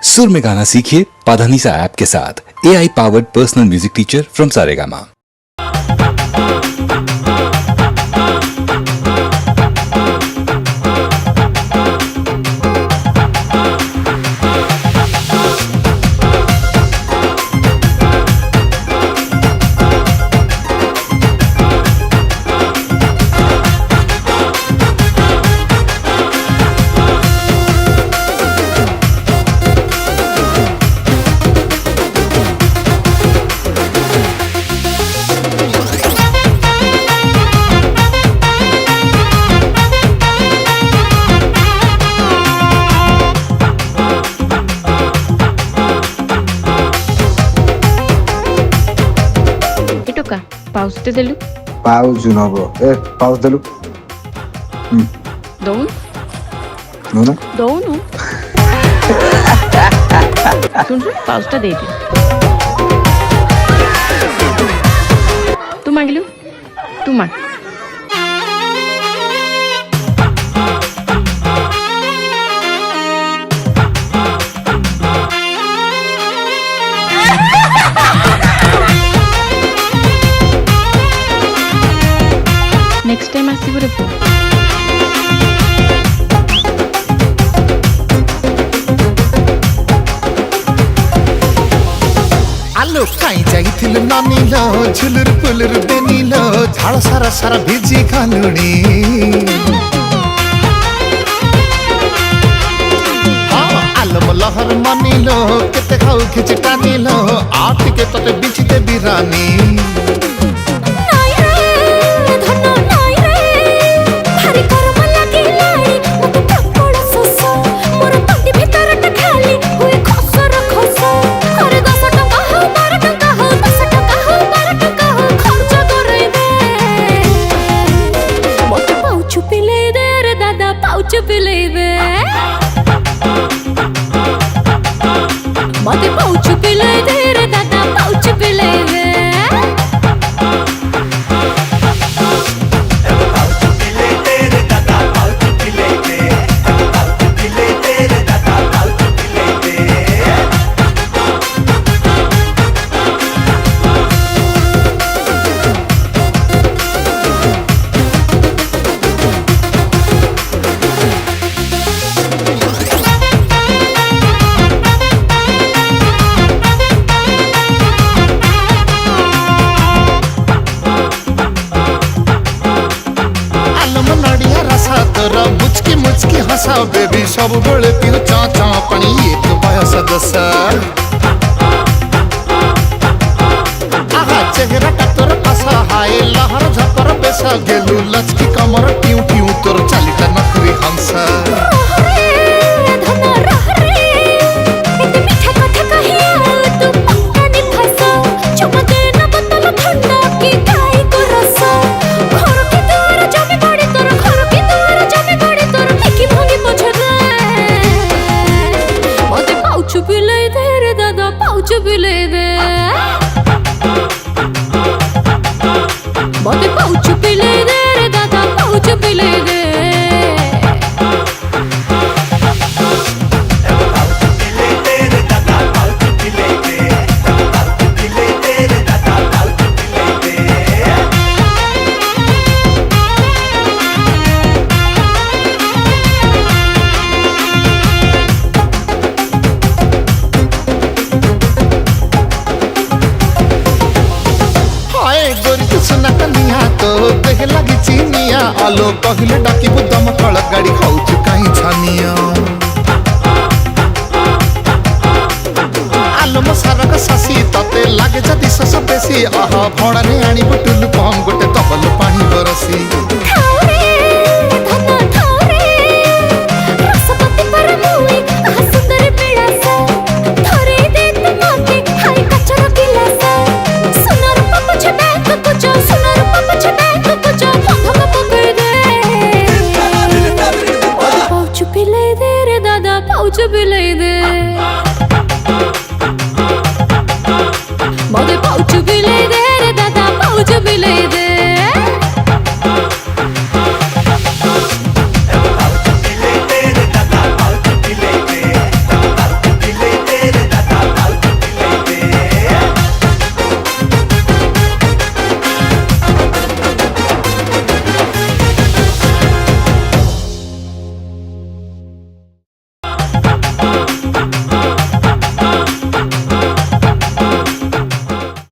सुर में गाना सीखिए पाधानीसा ऐप के साथ। AI powered personal music teacher from Saregama. पाउस ते देलु पाउस नबो ए पाउस देलु दौन नो ना दौन सुन पाउस ता दे दे तू मांगलु तू मांग नेक्स्ट टाइम आसीबो रे आलो काई जाइथिल नानीलो झुलुर पुलुर बेनीलो झाड़ सारा सारा भिजी खालुणी आलो लहर मानिलो केते खाऊ खिच टानिलो आठ के तते बिछते बिरानी मते पाउच पिले दे रे दादा पाउच पिले दे मुचकी मुचकी हंसा बेबी सब बड़े पियो चा चा पानी एक बयस दसा आहा चेहरा का तोर पासा हाय लहर झपर बेसा गेलू लचकी कमर टिउ टिउ तोर चालिता नखरी हंसा मते पाउच पिले दे रे दादा पाउच पिले दे देख लगी चीनिया आलो कहले डाकी बुदम कळ गाड़ी खाऊच काई छानिया आलो मसारा का सासी तते लागे जदी सस बेसी आहा भणाने आनी बुटुल पम गोटे तबल पानी बरसी